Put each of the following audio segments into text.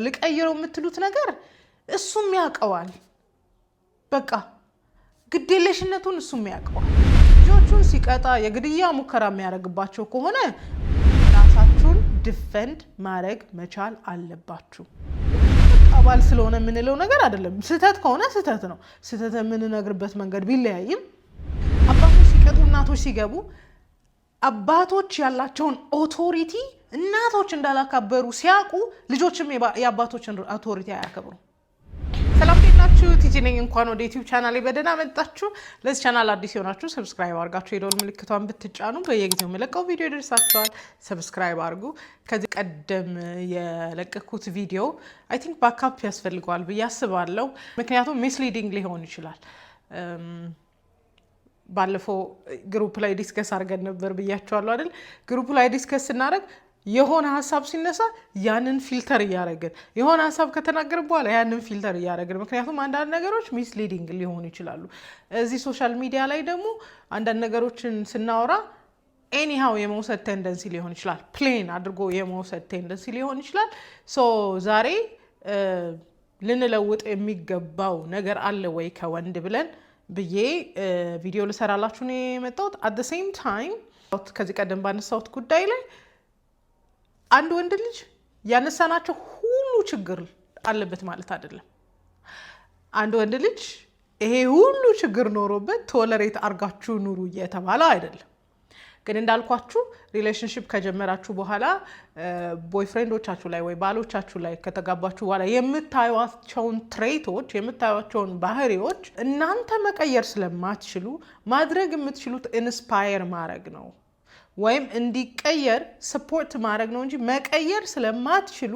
ልቀይረው የምትሉት ነገር እሱም ያቀዋል በቃ ግዴለሽነቱን እሱም ያቀዋል ልጆቹን ሲቀጣ የግድያ ሙከራ የሚያደርግባቸው ከሆነ ራሳችሁን ዲፌንድ ማድረግ መቻል አለባችሁ አባል ስለሆነ የምንለው ነገር አይደለም ስህተት ከሆነ ስህተት ነው ስህተት የምንነግርበት መንገድ ቢለያይም አባቶች ሲቀጡ እናቶች ሲገቡ አባቶች ያላቸውን ኦቶሪቲ እናቶች እንዳላከበሩ ሲያቁ ልጆችም የአባቶችን ኦቶሪቲ አያከብሩ ሰላም ጤናችሁ ቲጂ ነኝ እንኳን ወደ ዩቲዩብ ቻናሌ በደህና መጣችሁ ለዚህ ቻናል አዲስ ሆናችሁ ሰብስክራይብ አድርጋችሁ የደወል ምልክቷን ብትጫኑ በየጊዜው የምለቀው ቪዲዮ ይደርሳችኋል ሰብስክራይብ አድርጉ ከዚህ ቀደም የለቀኩት ቪዲዮ አይ ቲንክ ባክአፕ ያስፈልገዋል ብዬ አስባለሁ ምክንያቱም ሚስሊዲንግ ሊሆን ይችላል ባለፈው ግሩፕ ላይ ዲስከስ አድርገን ነበር ብያችኋለሁ አይደል ግሩፕ ላይ ዲስከስ ስናደርግ የሆነ ሐሳብ ሲነሳ ያንን ፊልተር ያደርገን የሆነ ሐሳብ ከተናገረ በኋላ ያንን ፊልተር ያደርገን ምክንያቱም አንዳንድ ነገሮች ሚስሊዲንግ ሊሆኑ ይችላሉ እዚህ ሶሻል ሚዲያ ላይ ደግሞ አንዳንድ ነገሮችን ስናወራ ኤኒሃው የመውሰድ ቴንደንሲ ሊሆን ይችላል ፕሌን አድርጎ የመውሰድ ቴንደንሲ ሊሆን ይችላል ሶ ዛሬ ልንለውጥ የሚገባው ነገር አለ ወይ ከወንድ ብለን ብዬ ቪዲዮ ልሰራላችሁ ነው የመጣሁት at the same time ከዚህ ቀደም ባነሳሁት ጉዳይ ላይ አንድ ወንድ ልጅ ያነሳናቸው ሁሉ ችግር አለበት ማለት አይደለም አንድ ወንድ ልጅ ይሄ ሁሉ ችግር ኖሮበት ቶለሬት አርጋችሁ ኑሩ እየተባለ አይደለም ግን እንዳልኳችሁ ሪሌሽንሺፕ ከጀመራችሁ በኋላ ቦይፍሬንዶቻችሁ ላይ ወይ ባሎቻችሁ ላይ ከተጋባችሁ በኋላ የምታዩዋቸውን ትሬቶች የምታዩዋቸውን ባህሪዎች እናንተ መቀየር ስለማትችሉ ማድረግ የምትችሉት ኢንስፓየር ማድረግ ነው ወይም እንዲቀየር ሰፖርት ማድረግ ነው እንጂ መቀየር ስለማትችሉ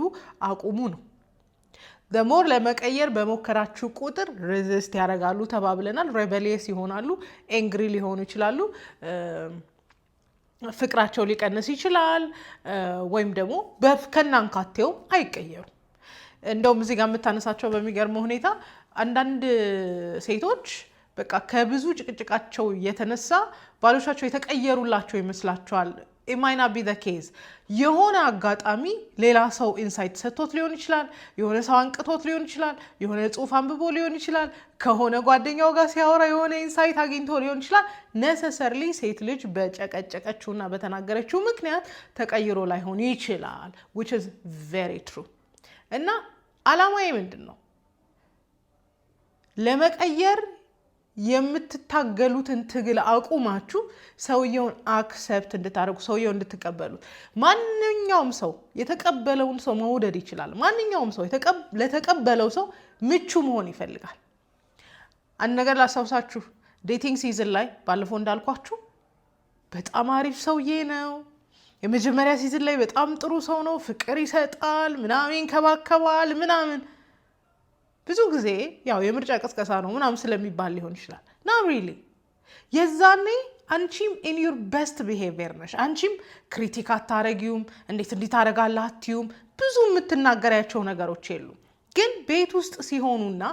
አቁሙ ነው ደሞር ለመቀየር በመከራችሁ ቁጥር ሬዚስት ያደርጋሉ ተባብለናል ሬቤሊየስ ይሆናሉ ኤንግሪ ሊሆኑ ይችላሉ ፍቅራቸው ሊቀንስ ይችላል ወይም ደግሞ ከናንካቴው አይቀየሩ እንደውም እዚህ ጋር የምታነሳቸው በሚገርመው ሁኔታ አንዳንድ ሴቶች በቃ ከብዙ ጭቅጭቃቸው የተነሳ ባሎቻቸው የተቀየሩላቸው ይመስላቸዋል it might not be the case የሆነ አጋጣሚ ሌላ ሰው ኢንሳይት ሰጥቶት ሊሆን ይችላል የሆነ ሰው አንቅቶት ሊሆን ይችላል የሆነ ጽሑፍ አንብቦ ሊሆን ይችላል ከሆነ ጓደኛው ጋር ሲያወራ የሆነ ኢንሳይት አግኝቶ ሊሆን ይችላል necessarily ሴት ልጅ በጨቀጨቀችውና በተናገረችው ምክንያት ተቀይሮ ላይሆን ይችላል which is very true እና ዓላማዬ ምንድነው ለመቀየር የምትታገሉትን ትግል አቁማችሁ ሰውየውን አክሰፕት እንድታደርጉ ሰውየውን እንድትቀበሉት ማንኛውም ሰው የተቀበለውን ሰው መውደድ ይችላል ማንኛውም ሰው ለተቀበለው ሰው ምቹ መሆን ይፈልጋል አንድ ነገር ላሳውሳችሁ ዴቲንግ ሲዝን ላይ ባለፈው እንዳልኳችሁ በጣም አሪፍ ሰውዬ ነው የመጀመሪያ ሲዝን ላይ በጣም ጥሩ ሰው ነው ፍቅር ይሰጣል ምናምን ይንከባከባል ምናምን ብዙ ጊዜ ያው የምርጫ ቅስቀሳ ነው ምናምን ስለሚባል ሊሆን ይችላል not really የዛኔ አንቺም in your best behavior ነሽ አንቺም ክሪቲክ አታረጊውም እንዴት እንዲታረጋላ አትዩም ብዙ የምትናገሪያቸው ነገሮች የሉ ግን ቤት ውስጥ ሲሆኑና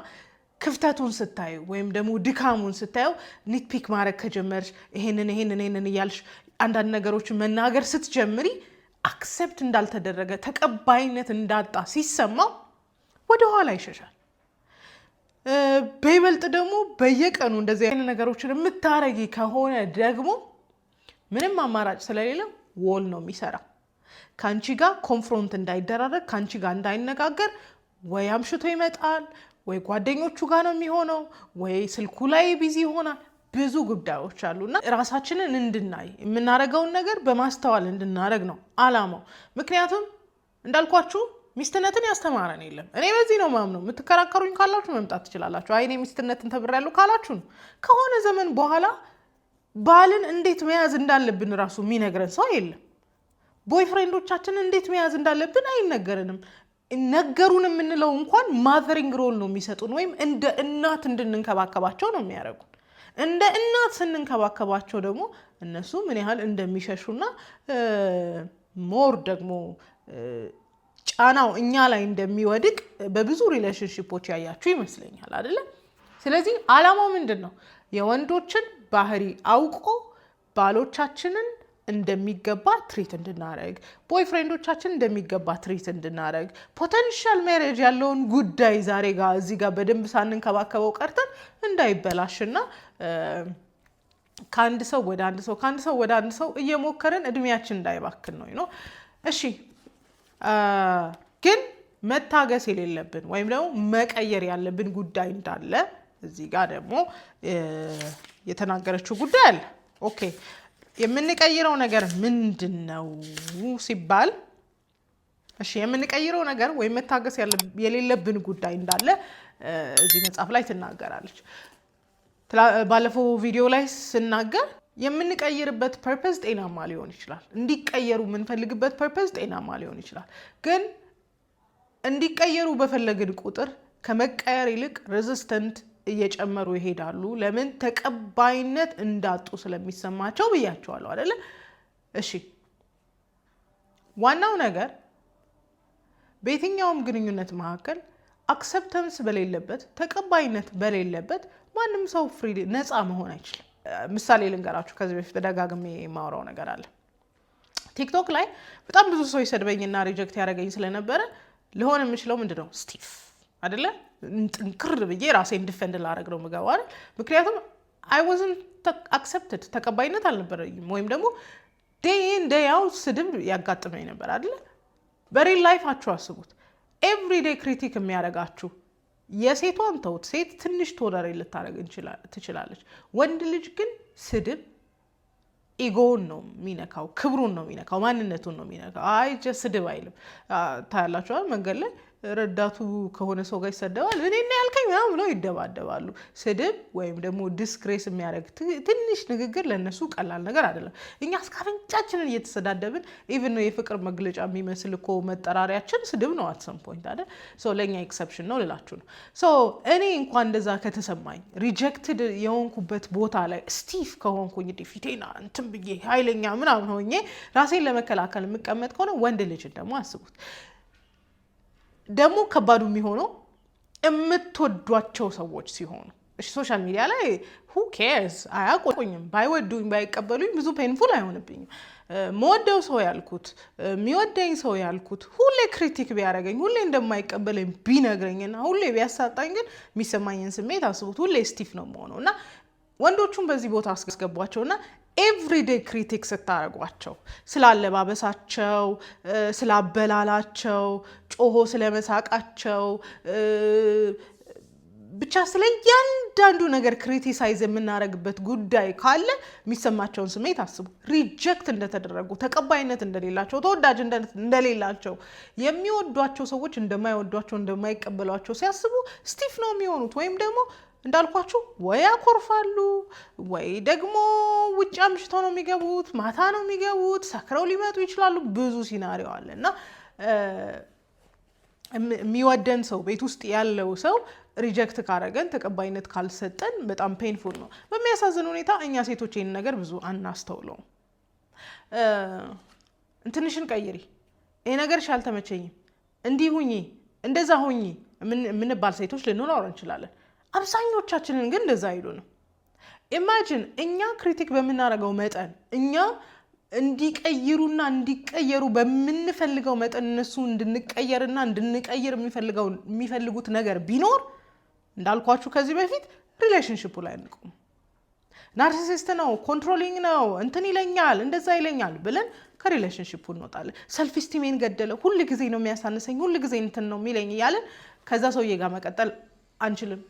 ክፍተቱን ስታዩ ወይም ደግሞ ድካሙን ስታዩ ኒትፒክ ማድረግ ከጀመርሽ ይሄንን እያልሽ አንዳንድ ነገሮችን መናገር ስትጀምሪ አክሰፕት እንዳልተደረገ ተቀባይነት እንዳጣ ሲሰማው ወደ ኋላ ይሸሻል በይበልጥ ደግሞ በየቀኑ እንደዚህ አይነት ነገሮችን የምታረጊ ከሆነ ደግሞ ምንም አማራጭ ስለሌለ ወል ነው የሚሰራ ካንቺ ጋር ኮንፍሮንት እንዳይደራረግ ካንቺ ጋር እንዳይነጋገር ወይ አምሽቶ ይመጣል ወይ ጓደኞቹ ጋር ነው የሚሆነው ወይ ስልኩ ላይ ቢዚ ይሆናል ብዙ ጉዳዮች አሉና ራሳችንን እንድናይ የምናረጋውን ነገር በማስተዋል እንድናረግ ነው ዓላማው ምክንያቱም እንዳልኳችሁ ሚስትነትን ያስተማረን የለም እኔ በዚህ ነው ማምነው የምትከራከሩኝ ካላችሁ መምጣት ትችላላችሁ አይኔ ሚስትነትን ተብሬያለሁ ካላችሁ ነው ከሆነ ዘመን በኋላ ባልን እንዴት መያዝ እንዳለብን ራሱ የሚነግረን ሰው የለም ቦይፍሬንዶቻችንን እንዴት መያዝ እንዳለብን አይነገረንም ነገሩን የምንለው እንኳን ማዘሪንግ ሮል ነው የሚሰጡን ወይም እንደ እናት እንድንንከባከባቸው ነው የሚያደርጉን እንደ እናት ስንንከባከባቸው ደግሞ እነሱ ምን ያህል እንደሚሸሹና ሞር ደግሞ ጫናው እኛ ላይ እንደሚወድቅ በብዙ ሪሌሽንሺፖች ያያችሁ ይመስለኛል አይደል ስለዚህ ዓላማው ምንድነው የወንዶችን ባህሪ አውቆ ባሎቻችንን እንደሚገባ ትሪት እንድናረግ ቦይፍሬንዶቻችን እንደሚገባ ትሪት እንድናረግ ፖቴንሻል ሜሬጅ ያለውን ጉዳይ ዛሬ ጋር እዚህ ጋር በደንብ ሳንንከባከበው ቀርተን እንዳይበላሽና ከአንድ ሰው ወደ አንድ ሰው ከአንድ ሰው ወደ አንድ ሰው እየሞከረን እድሜያችን እንዳይባክን ነው እሺ ግን መታገስ የሌለብን ወይም ደግሞ መቀየር ያለብን ጉዳይ እንዳለ እዚህ ጋር ደግሞ የተናገረችው ጉዳይ አለ ኦኬ የምንቀይረው ነገር ምንድነው ሲባል እሺ የምንቀይረው ነገር ወይ መታገስ የሌለብን ጉዳይ እንዳለ እዚህ መጽሐፍ ላይ ትናገራለች ባለፈው ቪዲዮ ላይ ስናገር የምንቀይርበት ፐርፐዝ ጤናማ ሊሆን ይችላል እንዲቀየሩ የምንፈልግበት ፐርፐዝ ጤናማ ሊሆን ይችላል ግን እንዲቀየሩ በፈለግን ቁጥር ከመቀየር ይልቅ ሬዚስተንት እየጨመሩ ይሄዳሉ ለምን ተቀባይነት እንዳጡ ስለሚሰማቸው ብያቸዋለሁ አይደለ እሺ ዋናው ነገር በየትኛውም ግንኙነት መካከል አክሰፕታንስ በሌለበት ተቀባይነት በሌለበት ማንም ሰው ፍሪ ነፃ መሆን አይችልም ምሳሌ ልንገራችሁ ከዚህ በፊት ተደጋግሜ ማውራው ነገር አለ ቲክቶክ ላይ በጣም ብዙ ሰው ይሰድበኝና ሪጀክት ያደርገኝ ስለነበረ ለሆነ የምችለው ምንድነው ስቲፍ አይደለ ጥንክር ብዬ ራሴን ዲፌንድ ላደርግ ነው የምገባው አይደል ምክንያቱም I wasn't accepted ተቀባይነት አልነበረኝም ወይም ደግሞ day in day out ስድብ ያጋጥመኝ ነበር አይደል በሪል ላይፋችሁ አስቡት ኤቭሪዴይ ክሪቲክ የሚያደርጋችሁ የሴቷን ተውት ሴት ትንሽ ቶለሬት ልታደርግ ትችላለች ወንድ ልጅ ግን ስድብ ኢጎን ነው የሚነካው ክብሩን ነው የሚነካው ማንነቱን ነው የሚነካው አይ ጀስት ስድብ አይልም ታያላችሁ መንገድ ላይ ረዳቱ ከሆነ ሰው ጋር ይሰደባል እኔና ያልከኝ ምናምን ብለው ይደባደባሉ ስድብ ወይም ደግሞ ዲስግሬስ የሚያደርግ ትንሽ ንግግር ለነሱ ቀላል ነገር አይደለም እኛ እስካፍንጫችንን እየተሰዳደብን ኢቭን የፍቅር መግለጫ የሚመስል እኮ መጠራሪያችን ስድብ ነው at some point አይደል ሶ ለኛ ኤክሰፕሽን ነው ልላችሁ ነው ሶ እኔ እንኳን እንደዛ ከተሰማኝ ሪጀክትድ የሆንኩበት ቦታ ላይ ስቲፍ ከሆንኩኝ ዲፊቴና እንትን ብዬ ኃይለኛ ምናምን ሆኜ ራሴን ለመከላከል የምቀመጥ ከሆነ ወንድ ልጅ ደግሞ አስቡት ደግሞ ከባዱ የሚሆነው የምትወዷቸው ሰዎች ሲሆኑ እሺ ሶሻል ሚዲያ ላይ who cares አያቆቁኝም ባይወዱኝ ባይቀበሉኝ ብዙ ፔንፉል አይሆንብኝም መወደው ሰው ያልኩት የሚወደኝ ሰው ያልኩት ሁሌ ክሪቲክ ቢያደርገኝ ሁሌ እንደማይቀበለኝ ቢነግረኝና ሁሌ ቢያሳጣኝ ግን የሚሰማኝን ስሜት አስቡት ሁሌ ስቲፍ ነው የምሆነው እና ወንዶቹን በዚህ ቦታ አስገቧቸውና ኤቭሪዴይ ክሪቲክ ስታረጓቸው ስላለባበሳቸው ስላበላላቸው ጮሆ ስለመሳቃቸው ብቻ ስለያንዳንዱ ነገር ክሪቲሳይዝ የምናረግበት ጉዳይ ካለ የሚሰማቸውን ስሜት አስቡ ሪጀክት እንደተደረጉ ተቀባይነት እንደሌላቸው ተወዳጅ እንደሌላቸው የሚወዷቸው ሰዎች እንደማይወዷቸው እንደማይቀበሏቸው ሲያስቡ ስቲፍ ነው የሚሆኑት ወይም ደግሞ እንዳልኳችሁ ወይ ያኮርፋሉ ወይ ደግሞ ውጭ አምሽተው ነው የሚገቡት ማታ ነው የሚገቡት ሰክረው ሊመጡ ይችላሉ ብዙ ሲናሪዮ አለና የሚወደን ሰው ቤት ውስጥ ያለው ሰው ሪጀክት ካረገን ተቀባይነት ካልሰጠን በጣም ፔንፉል ነው በሚያሳዝን ሁኔታ እኛ ሴቶች ይሄን ነገር ብዙ አናስተውለው እንትንሽን ቀይሪ ይሄ ነገርሽ አልተመቸኝም እንዲህ ሁኚ እንደዛ ሁኚ ምንባል ሴቶች ልንኖር እንችላለን አብዛኞቻችንን ግን እንደዛ አይሉንም ኢማጂን እኛ ክሪቲክ በመናረጋው መጠን እኛ እንዲቀይሩና እንዲቀየሩ በመንፈልገው መጠን እነሱ እንድንቀየርና እንድንቀይር የሚፈልጉት ነገር ቢኖር እንዳልኳችሁ ከዚህ በፊት ሪሌሽንሺፑ ላይ እንቆም ናርሲሲስት ነው ኮንትሮሊንግ ነው እንትን ይለኛል እንደዛ ይለኛል ብለን ከሪሌሽንሺፑ እንወጣለን ሰልፍ ስቲሜን ገደለ ሁሉ ጊዜ ነው የሚያሳንሰኝ ሁሉ ጊዜ እንትን ነው የሚለኝ ይያለን ከዛ ሰውዬ ጋር መቀጠል አንችልም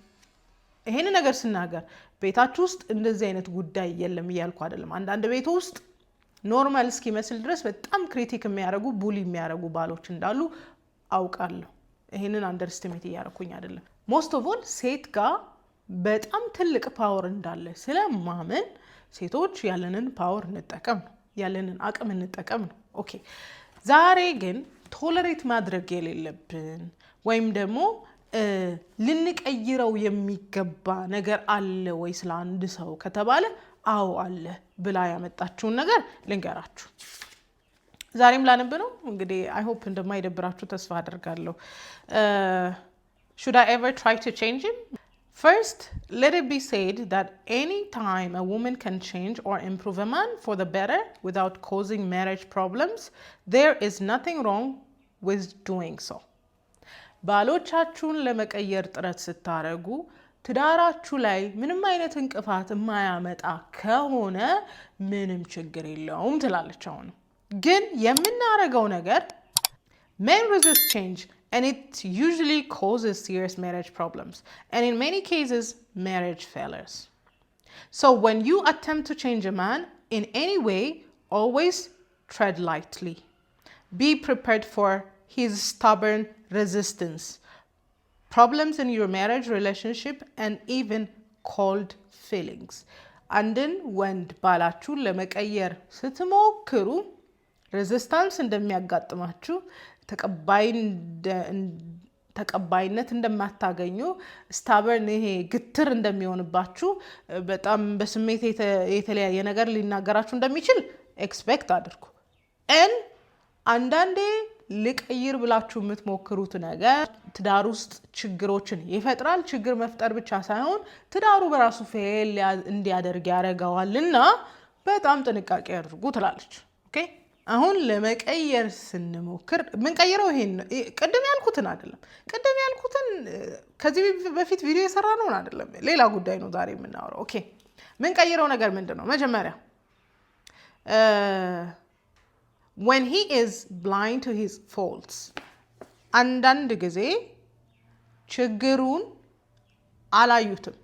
ይሄን ነገር ስናገር ቤታችሁ ውስጥ እንደዚህ አይነት ጉዳይ የለም ይያልኩ አይደለም አንዳንድ ቤት ውስጥ ኖርማል እስኪመስል ድረስ በጣም ክሪቲክ የሚያረጉ ቡሊ የሚያረጉ ባሎች እንዳሉ አውቃለሁ ይሄንን አንደርስቲሜት ያያረኩኝ አይደለም ሞስት ኦፍ ኦል ሴት ጋር በጣም ትልቅ ፓወር እንዳለ ስለማመን ሴቶች ያለንን ፓወር እንጠቀም ነው ያለንን አቅም እንጠቀም ነው ኦኬ ዛሬ ግን ቶለሬት ማድረግ የሌለብን ወይም ደግሞ ልንቀይረው የሚገባ ነገር አለ ወይ ስለ አንድ ሰው ከተባለ አዎ አለ ብላ ያመጣችውን ነገር ልንገራችሁ ዛሬም ላነብ ነው እንግዲህ I hope እንደማይደብራችሁ ተስፋ አደርጋለሁ should I ever try to change him First, let it be said that any time a woman can change or improve a man for the better without causing marriage problems, there is nothing wrong with doing so. ባሎቻችሁን ለመቀየር ጥረት ስታረጉ ትዳራችሁ ላይ ምንም አይነት እንቅፋት የማያመጣ ከሆነ ምንም ችግር የለውም ትላለች። አሁን ግን የምናረገው ነገር men resist change and it usually causes serious marriage problems and in many cases marriage failures. So when you attempt to change a man in any way, always tread lightly. Be prepared for his stubborn resistance, problems in your marriage relationship and even cold feelings. አንድን ወንድ ባላችሁን ለመቀየር ስትሞክሩ ሬዚስታንስ እንደሚያጋጥማችሁ ተቀባይነት እንደማታገኙ ስታበርን ይሄ ግትር እንደሚሆንባችሁ በጣም በስሜት የተለያየ ነገር ሊናገራችሁ እንደሚችል ኤክስፔክት አድርጉ። አንዳንዴ ልቀይር ብላችሁ የምትሞክሩት ነገር ትዳር ውስጥ ችግሮችን ይፈጥራል። ችግር መፍጠር ብቻ ሳይሆን ትዳሩ በራሱ ፌል እንዲያደርግ ያደርገዋልና በጣም ጥንቃቄ አድርጉ ትላለች። ኦኬ አሁን ለመቀየር ስንሞክር ምን ቀይረው ይሄን ቅድም ያልኩትን አይደለም። ቅድም ያልኩትን ከዚህ በፊት ቪዲዮ የሰራ ነው አይደለም፣ ሌላ ጉዳይ ነው ዛሬ የምናወራው። ኦኬ ምን ቀይረው ነገር ምንድነው? መጀመሪያ when he is blind to his faults, አንዳንድ ጊዜ ችግሩን አላዩትም።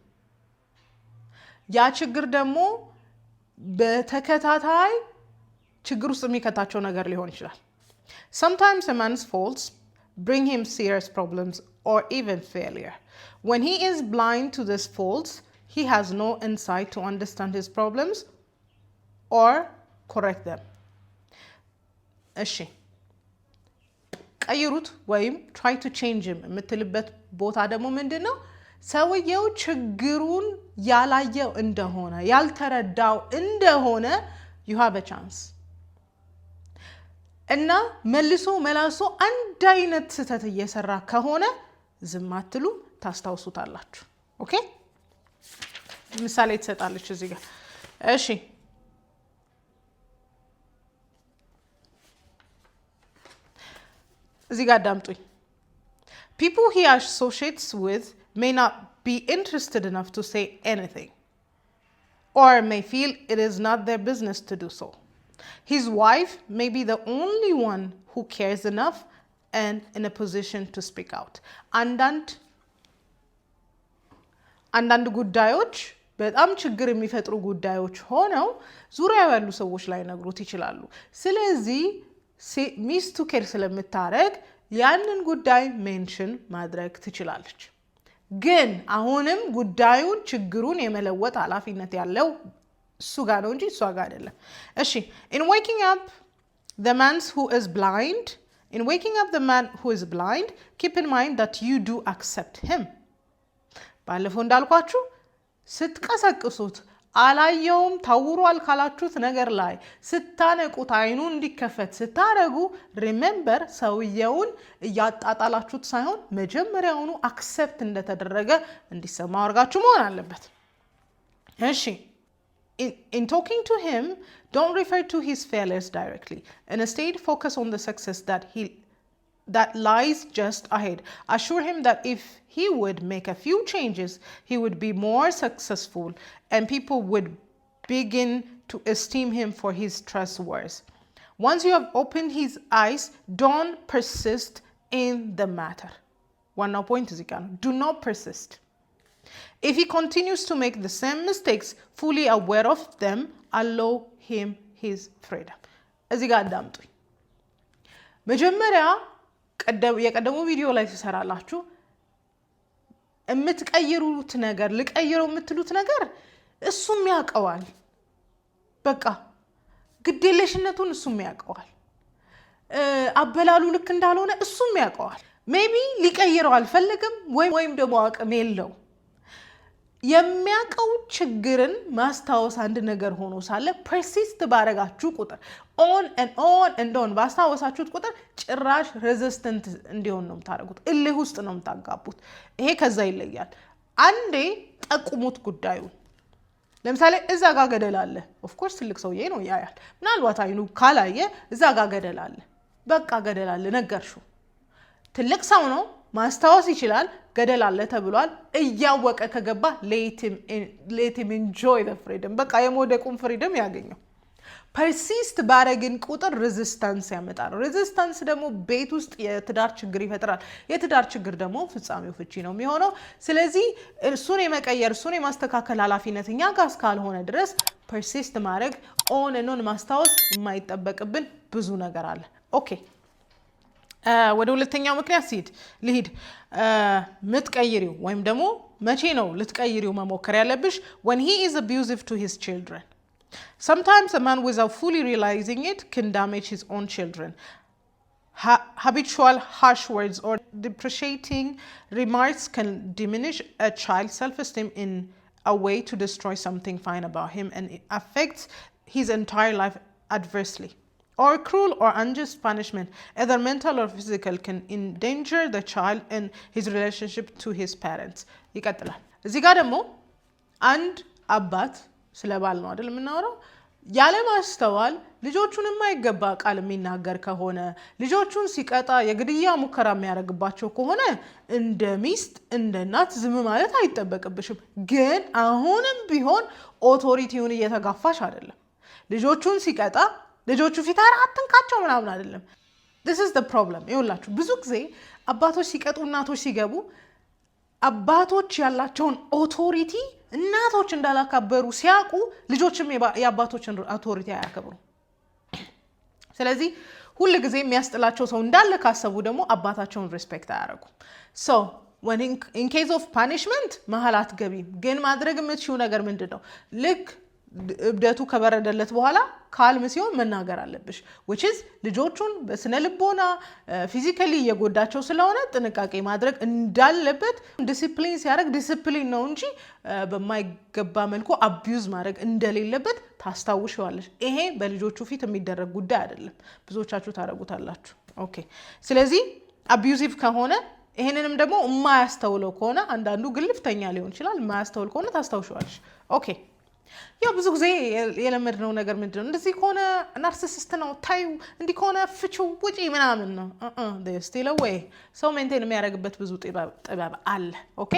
ያ ችግር ደግሞ በተከታታይ ችግር ውስጥ የሚከታቸው ነገር ሊሆን ይችላል። Sometimes a man's faults bring him serious problems or even failure. When he is blind to these faults, he has no insight to understand his problems or correct them. እሺ ቀይሩት ወይም try to change him የምትልበት ቦታ ደግሞ ምንድነው? ሰውየው ችግሩን ያላየው እንደሆነ ያልተረዳው እንደሆነ you have a chance. እና መልሶ አንድ አይነት ስህተት እየሰራ ከሆነ ዝም አትሉ፣ ታስታውሱታላችሁ። ኦኬ ምሳሌ ትሰጣለች እዚህ ጋር። እሺ እዚህ ጋር አዳምጡኝ። People he associates with may not be interested enough to say anything or may feel it is not their business to do so. His wife may be the only one who cares enough and in a position to speak out. አንዳንድ ጉዳዮች በጣም ችግር የሚፈጥሩ ጉዳዮች ሆነው ዙሪያው ያሉ ሰዎች ላይ ነግሩት ይችላሉ። ስለዚህ ሚስቱ ኬር ስለምታረግ ያንን ጉዳይ ሜንሽን ማድረግ ትችላለች። ግን አሁንም ጉዳዩን ችግሩን የመለወጥ ኃላፊነት ያለው እሱ ጋር ነው እንጂ እሷ ጋር አይደለም። እሺ in waking up the man who is blind, keep in mind that you do accept him. ባለፈው እንዳልኳችሁ ስትቀሰቅሱት አላየውም ታውሯል ካላችሁት ነገር ላይ ስታነቁት አይኑ እንዲከፈት ስታረጉ ሪሜምበር ሰውየውን እያጣጣላችሁት ሳይሆን መጀመሪያውኑ አክሰፕት እንደተደረገ እንዲሰማው አድርጋችሁ መሆን አለበት። እሺ in talking to him, don't refer to his failures directly. Instead, focus on the success that lies just ahead. Assure him that if he would make a few changes, he would be more successful and people would begin to esteem him for his trustworthiness. Once you have opened his eyes, don't persist in the matter. One point is again, do not persist. If he continues to make the same mistakes, fully aware of them, allow him his freedom. እዚህ ጋር አዳምጡኝ። መጀመሪያ የቀደሙ ቪዲዮ ላይ ተሰራላችሁ የምትቀይሩት ነገር ልቀይረው የምትሉት ነገር እሱም ያውቀዋል። በቃ ግዴለሽነቱን እሱም ያውቀዋል። አበላሉ ልክ እንዳልሆነ እሱም ያውቀዋል። ሜቢ ሊቀይረው አልፈልግም ወይም ደግሞ አቅም የለው። የሚያውቀው ችግርን ማስታወስ አንድ ነገር ሆኖ ሳለ ፐርሲስት ባረጋችሁ ቁጥር ኦን ኤንድ ኦን ባስታወሳችሁት ቁጥር ጭራሽ ሬዚስተንት እንዲሆን ነው የምታደርጉት። እልህ ውስጥ ነው የምታጋቡት። ይሄ ከዛ ይለያል። አንዴ ጠቁሙት ጉዳዩ ለምሳሌ እዛ ጋር ገደል አለ ኦፍ ኮርስ ትልቅ ሰውዬ ነው ያያል ምናልባት አይኑ ካላየ እዛ ጋር ገደል አለ በቃ ገደል አለ ነገርሽው ትልቅ ሰው ነው ማስታወስ ይችላል ገደል አለ ተብሏል እያወቀ ከገባ let him enjoy the freedom በቃ የሞደቁን ፍሪደም ያገኘው persist ባረግን ቁጥር ሬዚስታንስ ያመጣል ሬዚስታንስ ደግሞ ቤት ውስጥ የትዳር ችግር ይፈጥራል የትዳር ችግር ደግሞ ፍጻሜው ፍቺ ነው የሚሆነው ስለዚህ እርሱን የመቀየር እርሱን የማስተካከል ኃላፊነት እኛ ጋር እስካልሆነ ድረስ persist ማድረግ on and on ማስታወስ የማይጠበቅብን ብዙ ነገር አለ ኦኬ ወደ ሁለተኛው ምክንያት ልሂድ ምትቀይሪው ወይም ደግሞ መቼ ነው ልትቀይሪው መሞከር ያለብሽ when he is abusive to his children sometimes a man without fully realizing it can damage his own children habitual harsh words or depreciating remarks can diminish a child's self-esteem in a way to destroy something fine about him and it affects his entire life adversely or cruel or unjust punishment, either mental or physical, can endanger the child and his relationship to his parents. ይቀጥላል እዚህ ጋር ደግሞ አንድ አባት ስለባል ነው አይደል የምናወራው ያለ ማስተዋል ልጆቹን የማይገባ ቃል የሚናገር ከሆነ ልጆቹን ሲቀጣ የግድያ ሙከራ የሚያደርግባቸው ከሆነ እንደ ሚስት እንደ እናት ዝም ማለት አይጠበቅብሽም ግን አሁንም ቢሆን ኦቶሪቲውን እየተጋፋሽ አይደለም ልጆቹን ሲቀጣ ልጆቹ ፊት አራተንካቸው ምናምን አይደለም this is the problem ይኸውላችሁ ብዙ ጊዜ አባቶች ሲቀጡ እናቶች ሲገቡ አባቶች ያላቸውን ኦቶሪቲ እናቶች እንዳላከበሩ ሲያውቁ ልጆችም የአባቶችን ኦቶሪቲ አያከብሩ ስለዚህ ሁሉ ጊዜ የሚያስጥላቸው ሰው እንዳለ ካሰቡ ደግሞ አባታቸውን ሪስፔክት አያደርጉ so when in case of punishment መሐላት ገቢ ግን ማድረግ የምትችው ነገር ምንድነው ልክ እብደቱ ከበረደለት በኋላ ካልም ሲሆን መናገር አለብሽ which is ልጆቹን በስነ ልቦና ፊዚካሊ እየጎዳቸው ስለሆነ ጥንቃቄ ማድረግ እንዳለበት ዲሲፕሊን ሲያደርግ ዲሲፕሊን ነው እንጂ በማይገባ መልኩ አቢዩዝ ማድረግ እንደሌለበት ታስታውሽዋለሽ ይሄ በልጆቹ ፊት የሚደረግ ጉዳይ አይደለም ብዙዎቻችሁ ታረጉታላችሁ ኦኬ ስለዚህ አቢዩዚቭ ከሆነ ይሄንንም ደግሞ የማያስተውለው ከሆነ አንዳንዱ ግልፍተኛ ሊሆን ይችላል የማያስተውል ከሆነ ታስታውሽዋለሽ ኦኬ ያው ብዙ ጊዜ የለመድነው ነገር ምንድነው እንደዚህ ከሆነ ናርሲሲስት ነው ታዩ እንዲህ ከሆነ ፍቺው ውጪ ምናምን ነው they still away so maintain የሚያደርግበት ብዙ ጥበብ አለ ኦኬ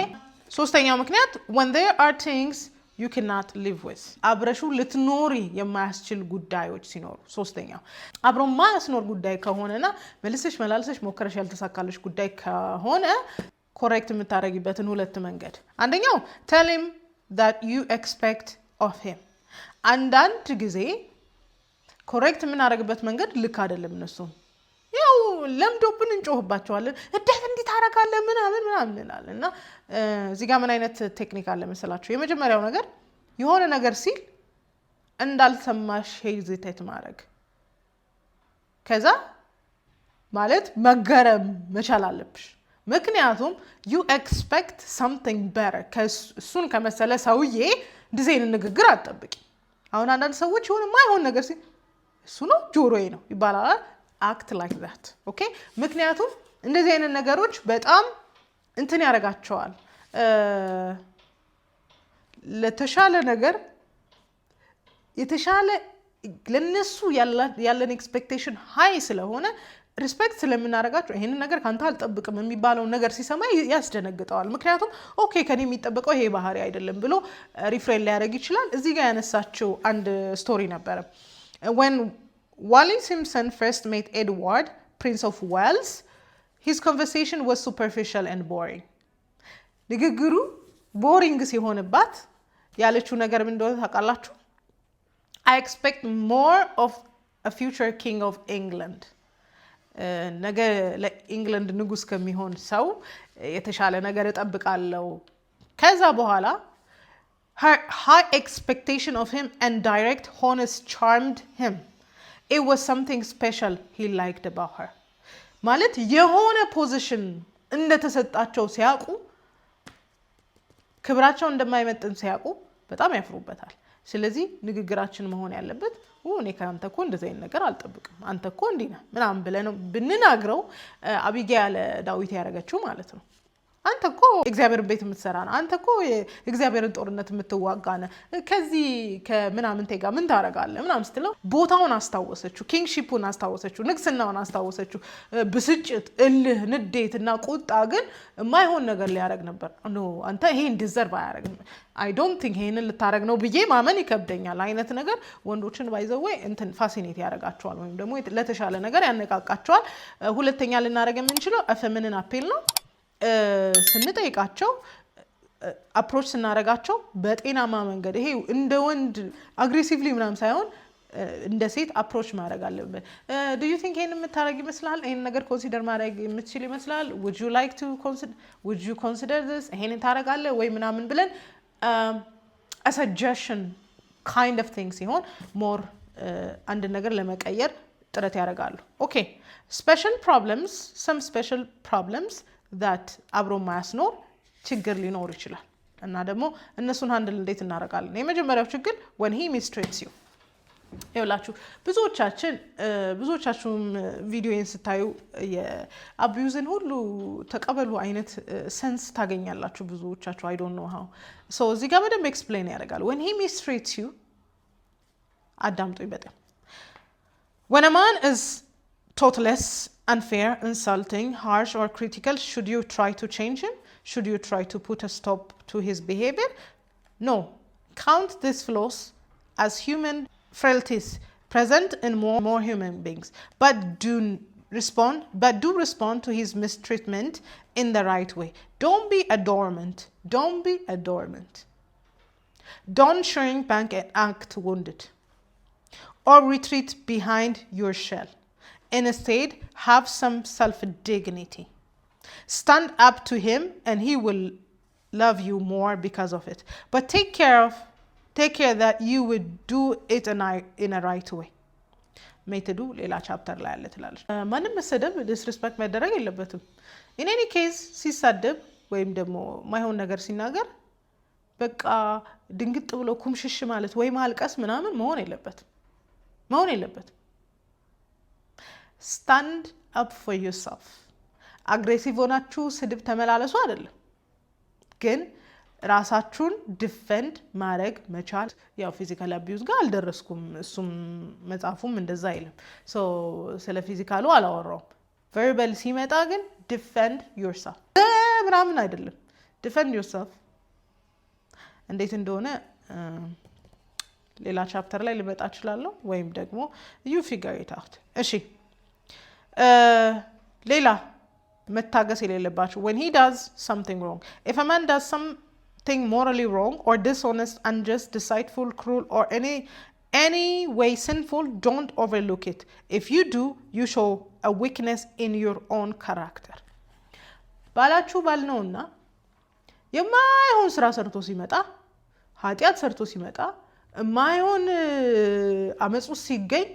ሶስተኛው ምክንያት when there are things you cannot live with አብረሹ ልትኖሪ የማያስችል ጉዳዮች ሲኖሩ ሶስተኛው አብሮ ማያስኖር ጉዳይ ከሆነና መልሰሽ ሞከረሽ ያልተሳካለሽ ጉዳይ ከሆነ ኮሬክት የምታረጊበትን ሁለት መንገድ አንደኛው tell him that you expect of him አንዳንድ ጊዜ ኮሬክት የምናደርግበት መንገድ ልክ አይደለም እነሱ ያው ለምዶብን እንጮህባቸዋለን እንዴት እንዲህ ታረጋለህ ምናምን እንላለን እና እዚህ ጋር ምን አይነት ቴክኒክ አለ መሰላችሁ የመጀመሪያው ነገር የሆነ ነገር ሲል እንዳልሰማሽ ሄዚቴት ማድረግ ከዛ ማለት መገረም መቻል አለብሽ ምክንያቱም you expect something better ከሱን ከመሰለ ሰውዬ ዲዛይን ንግግር አትጠብቂ አሁን አንዳንድ ሰዎች የሆነ ማይሆን ነገር ሲል እሱ ነው ጆሮዬ ነው ይባላል act like that okay ምክንያቱም እንደዚህ አይነት ነገሮች በጣም እንትን ያረጋቸዋል ለተሻለ ነገር የተሻለ ለነሱ ያለን ኤክስፔክቴሽን ሃይ ስለሆነ ሪስፔክት ስለምናረጋቸው ይሄን ነገር ካንተ አልጠብቅም የሚባለው ነገር ሲሰማ ያስደነግጣል ምክንያቱም ኦኬ ከኔ የሚጠበቀው ይሄ ባህሪ አይደለም ብሎ ሪፍሬን ሊያደርግ ይችላል እዚህ ጋር ያነሳቸው አንድ ስቶሪ ነበር when Wallis Simpson first met Edward Prince of Wales his conversation was superficial and boring ንግግሩ ቦሪንግ ሲሆንባት ያለችው ነገር ምን እንደሆነ ታውቃላችሁ I expect more of a future king of England ነገ ለኢንግላንድ ንጉስ ከሚሆን ሰው የተሻለ ነገር እጠብቃለሁ ከዛ በኋላ her high expectation of him and direct honest charmed him it was something special he liked about her ማለት የሆነ ፖዚሽን እንደተሰጣቸው ሲያቁ ክብራቸው እንደማይመጥን ሲያቁ በጣም ያፍሩበታል ስለዚህ ንግግራችን መሆን ያለበት እኔ ካንተ እኮ እንደዚህ አይነት ነገር አልጠብቅም አንተ እኮ እንዲና ምናምን ብለን ብንናግረው አቢጌል ዳዊት ያረጋችሁ ማለት ነው አንተ እኮ እግዚአብሔርን ቤት የምትሰራ ነው። አንተ እኮ የእግዚአብሔርን ጦርነት የምትዋጋ ነህ። ከዚህ ከምናምንቴ ጋር ምን ታደርጋለህ ምናምን ስትለው ቦታውን አስታወሰችው፣ ኪንግሺፑን አስታወሰችው፣ ንግስናውን አስታወሰችው። ብስጭት፣ እልህ፣ ንዴት እና ቁጣ ግን የማይሆን ነገር ሊያደርግ ነበር። ኖ አንተ ይሄን ዲዘርቭ አያደርግም፣ አይ ዶንት ቲንክ ይሄንን ልታደርግ ነው ብዬ ማመን ይከብደኛል አይነት ነገር ወንዶችን ባይዘወይ እንትን ፋሲኔት ያደርጋቸዋል ወይም ደግሞ ለተሻለ ነገር ያነቃቃቸዋል። ሁለተኛ ልናደርግ የምንችለው ፌሚኒን አፒል ነው። ስንጠይቃቸው አፕሮች ስናደርጋቸው በጤናማ መንገድ ይሄ እንደ ወንድ አግሬሲቭሊ ምናምን ሳይሆን እንደ ሴት አፕሮች ማድረግ አለብን። ዱ ዩ ቲንክ ይሄን የምታደርግ ይመስላል? ይሄን ነገር ኮንሲደር ማድረግ የምትችል ይመስላል? would you consider this? ይሄን ታደርጋለህ ወይ ምናምን ብለን a suggestion kind of thing ሲሆን more አንድ ነገር ለመቀየር ጥረት ያደርጋሉ። ኦኬ some special problems that አብሮ ማያስኖር ችግር ሊኖር ይችላል እና ደግሞ እነሱን ሃንድል እንዴት እናደርጋለን? የመጀመሪያው ችግር when he mistreats you ይኸውላችሁ ብዙዎቻችሁም ቪዲዮን ስታዩ የአቢዩዝን ሁሉ ተቀበሉ አይነት ሰንስ ታገኛላችሁ ብዙዎቻችሁ። I don't know how so እዚህ ጋር በደንብ ኤክስፕሌን ያደርጋል። when he mistreats you አዳምጡኝ በጣም when a man is thoughtless, unfair, insulting, harsh or critical, should you try to change him? Should you try to put a stop to his behavior? No. Count these flaws as human frailties present in more human beings, but do respond to his mistreatment in the right way. Don't be a doormat. Don't shrink back and act wounded or retreat behind your shell. Instead, have some self-dignity. Stand up to him and he will love you more because of it. But take care that you would do it in a right way. ሜተዱ ሌላ ቻፕተር ላይ አለ ትላለች። ማንም መሰደብ ዲስሪስፔክት መደረግ የለበትም። in any case ሲሳደብ ወይም ደግሞ ማይሆን ነገር ሲናገር በቃ ድንግጥ ብሎ ኩምሽሽ ማለት ወይ ማልቀስ ምናምን መሆን የለበትም። stand up for yourself. አግሬሲቭ ሆናችሁ ስድብ ተመላለሱ አይደለም፣ ግን ራሳችሁን ዲፌንድ ማድረግ መቻል። ያው ፊዚካል አቢዩዝ ጋር አልደረስኩም፣ እሱም መጽሐፉም እንደዛ አይልም። ሶ ስለ ፊዚካሉ አላወራውም። ቨርባል ሲመጣ ግን ዲፌንድ ዮርሰልፍ ምናምን አይደለም፣ ዲፌንድ ዮርሰልፍ እንዴት እንደሆነ ሌላ ቻፕተር ላይ ልመጣ እችላለሁ፣ ወይም ደግሞ ዩ ፊገር ኢት አውት። እሺ ሌላ መታገስ የሌለባችሁ when he does something wrong. If a man does something morally wrong or dishonest, unjust, deceitful, cruel or any way sinful, don't overlook it. If you do, you show a weakness in your own character. ባላችሁ ባል ነውና የማይሆን ስራ ሰርቶ ሲመጣ፣ ኃጢአት ሰርቶ ሲመጣ፣ የማይሆን አመጽ ውስጥ ሲገኝ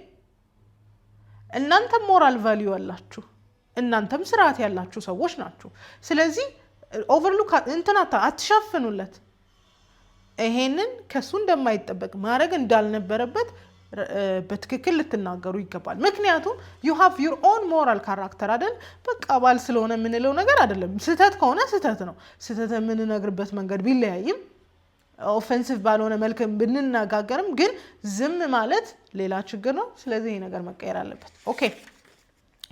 እናንተም ሞራል ቫልዩ አላችሁ፣ እናንተም ስርዓት ያላችሁ ሰዎች ናችሁ። ስለዚህ ኦቨርሉክ አትሻፍኑለት። ይሄንን ከሱ እንደማይጠበቅ ማድረግ እንዳልነበረበት በትክክል ልትናገሩ ይገባል። ምክንያቱም you have your own moral character አይደል? በቃ ባል ስለሆነ የምንለው ነገር አይደለም። ስህተት ከሆነ ስህተት ነው። ስህተት የምንነግርበት መንገድ ቢለያይም ኦፌንሲቭ ባልሆነ መልክ ብንነጋገርም ግን ዝም ማለት ሌላ ችግር ነው። ስለዚህ ይሄ ነገር መቀየር አለበት። ኦኬ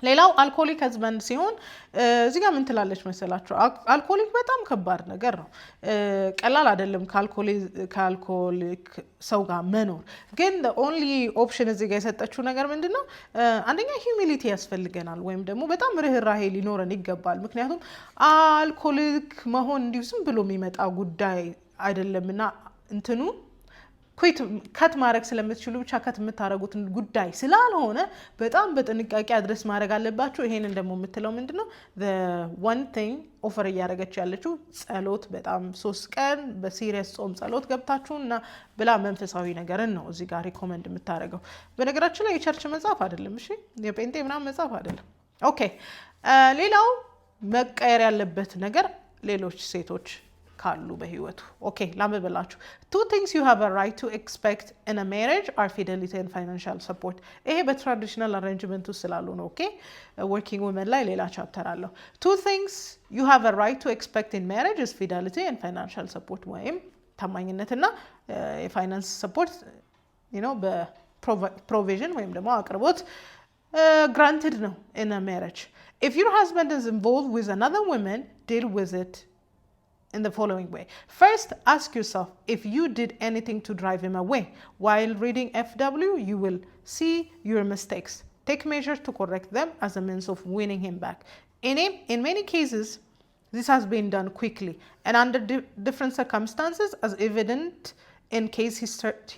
ሌላው አልኮሊክ ህዝበንድ ሲሆን እዚህ ጋር ምን ትላለች መሰላችሁ? አልኮሊክ በጣም ከባድ ነገር ነው። ቀላል አይደለም ከአልኮሊክ ሰው ጋር መኖር። ግን the only option እዚህ ጋር የሰጠችው ነገር ምንድነው? አንደኛ ሂዩሚሊቲ ያስፈልገናል፣ ወይም ደግሞ በጣም ርህራሄ ሊኖረን ይገባል። ምክንያቱም አልኮሊክ መሆን እንዲሁ ዝም ብሎ የሚመጣ ጉዳይ አይደለምና እንትኑ ከት ማድረግ ስለምትችሉ ብቻ ከት የምታረጉትን ጉዳይ ስላልሆነ በጣም በጥንቃቄ አድረስ ማድረግ አለባችሁ። ይሄንን ደግሞ የምትለው ምንድነው? the one thing ኦፈር እያደረገች ያለችው ጸሎት፣ በጣም 3 ቀን በሲሪየስ ጾም ጸሎት ገብታችሁና ብላ መንፈሳዊ ነገርን ነው እዚህ ጋር ሪኮመንድ የምታደርገው። በነገራችን ላይ የቸርች መጽሐፍ አይደለም፣ እሺ የጴንጤ ምናምን መጽሐፍ አይደለም። ኦኬ ሌላው መቀየር ያለበት ነገር ሌሎች ሴቶች ካሉ በህይወቱ ኦኬ ላምብላችሁ 2 things you have a right to expect in a marriage are fidelity and financial support ይሄ በትራዲሽናል አሬንጅመንት ውስጥ ስላሉ ነው ኦኬ working women ላይ ሌላ ቻፕተር አለው 2 things you have a right to expect in marriage is fidelity and financial support ወይም ታማኝነትና የፋይናንስ ሰፖርት በፕሮቪዥን ወይም ደግሞ አቅርቦት granted ነው in a marriage. If your husband is involved with another woman, deal with it in the following way. First, ask yourself if you did anything to drive him away. While reading FW, you will see your mistakes. Take measures to correct them as a means of winning him back. In many cases, this has been done quickly and under different circumstances, as evident in case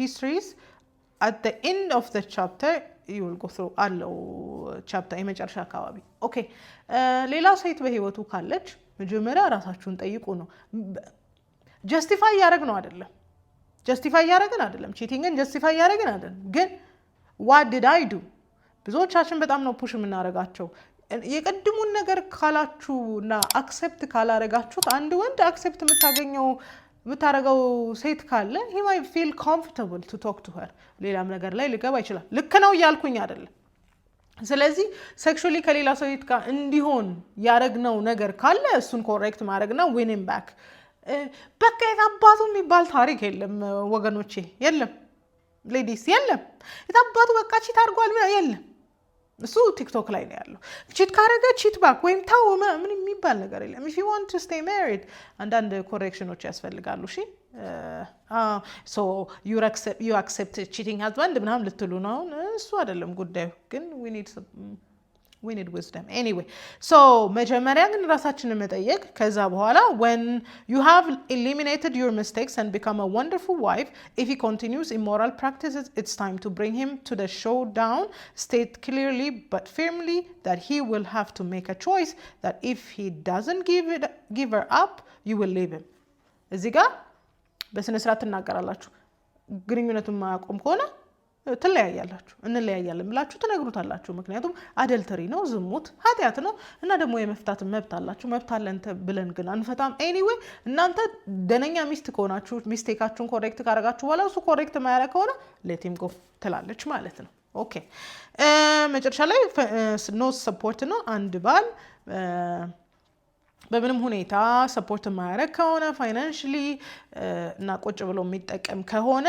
histories. At the end of the chapter, you will go through አለው ቻፕተር የመጨረሻ አካባቢ ኦኬ ሌላ ሴት በህይወቱ ካለች መጀመሪያ ራሳችሁን ጠይቁ ነው ጀስቲፋይ ያደረግን አይደለም ቺቲንግን ጀስቲፋይ ያደረግን አይደለም ግን what did I do ብዙዎቻችን በጣም ነው ፑሽ የምናረጋቸው የቀድሙን ነገር ካላችሁና አክሰፕት ካላረጋችሁት አንድ ወንድ አክሰፕት የምታረገው ሴት ካለ he might feel comfortable to talk to her ሌላም ነገር ላይ ሊገባ ይችላል ልክ ነው ያልኩኝ አይደለም ስለዚህ ሴክሹዋሊ ከሌላ ሴት ጋር እንዲሆን ያረግነው ነገር ካለ እሱን ኮሬክት ማድረግና win him back በቃ የታባቱ የሚባል ታሪክ የለም ወገኖቼ የለም ሌዲስ የለም የታባቱ በቃ ቺት አድርጓል የለም እሱ ቲክቶክ ላይ ነው ያለው ቺት ካረገ ቺት ባክ ወይም ታው ምን የሚባል ነገር የለም if you want to stay married አንዳንድ ኮሬክሽኖች ያስፈልጋሉ እሺ so you accept cheating husband ምናምን ልትሉ ነው እሱ አይደለም ጉዳዩ ግን we need wisdom anyway so መጀመሪያ ግን ራሳችንን መጠየቅ ከዛ በኋላ when you have eliminated your mistakes and become a wonderful wife if he continues immoral practices it's time to bring him to the showdown state clearly but firmly that he will have to make a choice that if he doesn't give her up you will leave him እዚህ ጋር በስነ ስርዓት እናገራላችሁ ግንኙነቱን ማቆም ከሆነ ትለያያላችሁ እንለያያለን ብላችሁ ተነግሩታላችሁ ምክንያቱም አደልተሪ ነው ዝሙት ኃጢያት ነው እና ደግሞ የመፍታት መብት አላችሁ መብት አለን ብለን ግን አንፈታም anyway እናንተ ደነኛ ሚስት ከሆናችሁ ሚስቴካችሁን ኮሬክት ካረጋችሁ በኋላ እሱ ኮሬክት ማያረግ ከሆነ let him go ትላለች ማለት ነው ኦኬ መጨረሻ ላይ ኖ ሰፖርት ነው አንድ ባል በምንም ሁኔታ ሰፖርት ማያረግ ከሆነ ፋይናንሻሊ እና ቁጭ ብሎ የሚጠቀም ከሆነ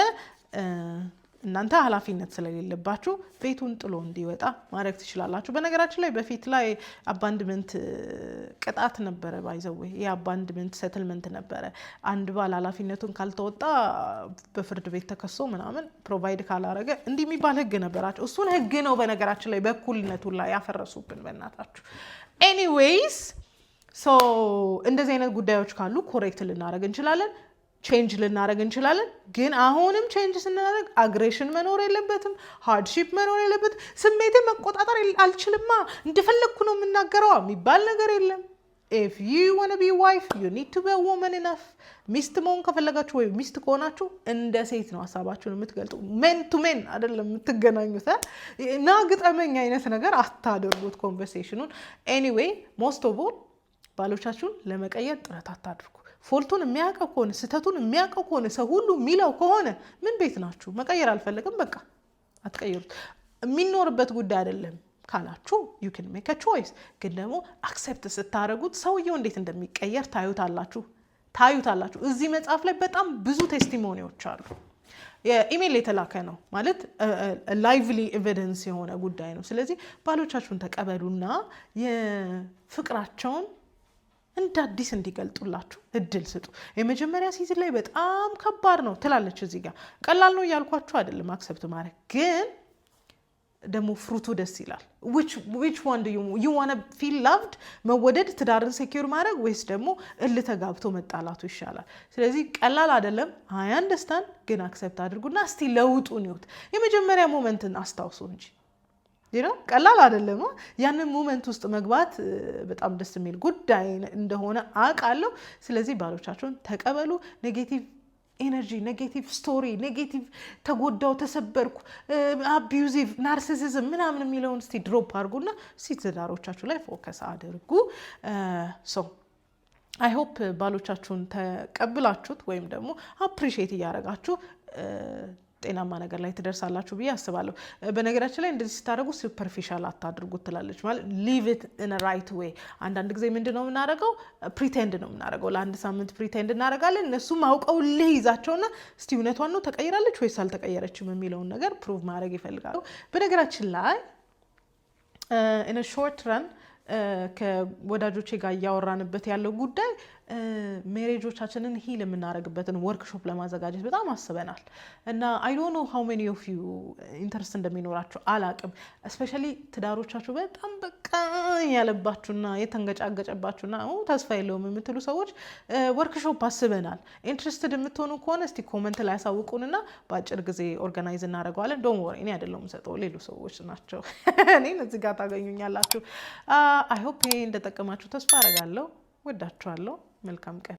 እናንተ ኃላፊነት ስለሌለባችሁ ቤቱን ጥሎ እንዲወጣ ማድረግ ትችላላችሁ በነገራችን ላይ በፊት ላይ አባንድመንት ቅጣት ነበረ ባይዘው የአባንድመንት ሴትልመንት ነበረ አንድ ባል ኃላፊነቱን ካልተወጣ በፍርድ ቤት ተከሶ ምናምን ፕሮቫይድ ካላረገ እንዲህ የሚባል ህግ ነበራቸው እሱን ህግ ነው በነገራችን ላይ በኩልነቱ ላይ ያፈረሱብን በእናታችሁ anyways so እንደዚህ አይነት ጉዳዮች ካሉ ኮሬክት ልናረግ እንችላለን ቼንጅ ልናረግ እንችላለን ግን አሁንም ቼንጅ ስናረግ አግሬሽን መኖር የለበትም ሃርድሺፕ መኖር የለበትም ስሜቴን መቆጣጠር አልችልማ እንደፈለኩ ነው የምናገረው የሚባል ነገር የለም if you want to be wife you need to be a woman enough ሚስት መሆን ከፈለጋችሁ ወይ ሚስት ከሆናችሁ እንደ ሴት ነው ሐሳባችሁን የምትገልጡ men to men አይደለም የምትገናኙት እና ግጠመኛ አይነት ነገር አታደርጉት ኮንቨርሴሽኑን anyway most of all ባሎቻችሁን ለመቀየር ጥረት አታድርጉ ፎልቱን የሚያቀው ከሆነ ስተቱን የሚያቀው ከሆነ ሰው ሁሉ ሚላው ከሆነ ምን ቤት ናችሁ መቀየር አልፈልግም በቃ አትቀይሩት የሚኖርበት ጉዳይ አይደለም ካላችሁ you can make a choice ግን ደግሞ አክሰፕት ስታረጉት ሰውየው እንዴት እንደሚቀየር ታዩታላችሁ እዚህ መጽሐፍ ላይ በጣም ብዙ ቴስቲሞኒዎች አሉ የኢሜል የተላከ ነው ማለት ላይቭሊ ኤቪደንስ የሆነ ጉዳይ ነው ስለዚህ ባሎቻችሁን ተቀበሉና የፍቅራቸውን እንደ አዲስ እንዲገልጡላችሁ እድል ስጡ የመጀመሪያ ሲዝን ላይ በጣም ከባድ ነው ትላለች እዚህ ጋር ቀላል ነው ያልኳችሁ አይደለም አክሰፕት ማድረግ ግን ደግሞ ፍሩቱ ደስ ይላል which one do you want to feel loved መወደድ ትዳርን ሴኩር ማድረግ ወይስ ደግሞ እልተጋብቶ መጣላቱ ይሻላል ስለዚህ ቀላል አይደለም I understand ግን አክሰፕት አድርጉና እስቲ ለውጡን ይሁት የመጀመሪያ ሞመንትን አስታውሱ እንጂ ቀላል አይደለም ያንን ሞመንት ውስጥ መግባት በጣም ደስ የሚል ጉዳይ እንደሆነ አቃለው ስለዚህ ባሎቻችሁን ተቀበሉ ኔጌቲቭ ኤነርጂ ኔጌቲቭ ስቶሪ ኔጌቲቭ ተጎዳው ተሰበርኩ አቢዩዚቭ ናርሲሲዝም ምናምን የሚለውን እስቲ ድሮፕ አድርጉና ትዳሮቻችሁ ላይ ፎከስ አድርጉ አይ ሆፕ ባሎቻችሁን ተቀብላችሁት ወይም ደግሞ አፕሪሺየት እያደረጋችሁ ጤናማ ነገር ላይ ትደርሳላችሁ ብዬ አስባለሁ። በነገራችን ላይ እንደዚህ ስታደርጉ ሱፐርፊሻል አታድርጉት ትላለች ማለት ሊቭ ኢት ኢን ራይት ዌይ። አንዳንድ ጊዜ ምንድን ነው የምናደርገው? ፕሪቴንድ ነው የምናደርገው። ለአንድ ሳምንት ፕሪቴንድ እናደርጋለን። እነሱም አውቀው ይዛቸውና እስቲ እውነቷን ነው ተቀይራለች ወይስ አልተቀየረችም የሚለውን ነገር ፕሩቭ ማድረግ ይፈልጋሉ። በነገራችን ላይ ኢን ሾርት ረን ከወዳጆቼ ጋር እያወራንበት ያለው ጉዳይ ሜሬጆቻችንን ሂል የምናደርግበትን ወርክሾፕ ለማዘጋጀት በጣም አስበናል እና አይ ዶንት ኖ ሃው ሜኒ ኦፍ ዩ ኢንተረስት እንደሚኖራችሁ አላቅም። እስፔሻሊ ትዳሮቻችሁ በጣም በቃ ያለባችሁና የተንገጫገጨባችሁና ተስፋ የለውም የምትሉ ሰዎች ወርክሾፕ አስበናል። ኢንትረስትድ የምትሆኑ ከሆነ እስቲ ኮመንት ላይ ያሳውቁንና በአጭር ጊዜ ኦርጋናይዝ እናደርገዋለን። ዶንት ወሪ እኔ አይደለሁም የምሰጠው ሌሎች ሰዎች ናቸው። እኔን እዚህ ጋር ታገኙኛላችሁ። አይ ሆፕ ይሄ እንደጠቀማችሁ ተስፋ አደርጋለሁ። ወዳችኋለሁ። መልካም ቀን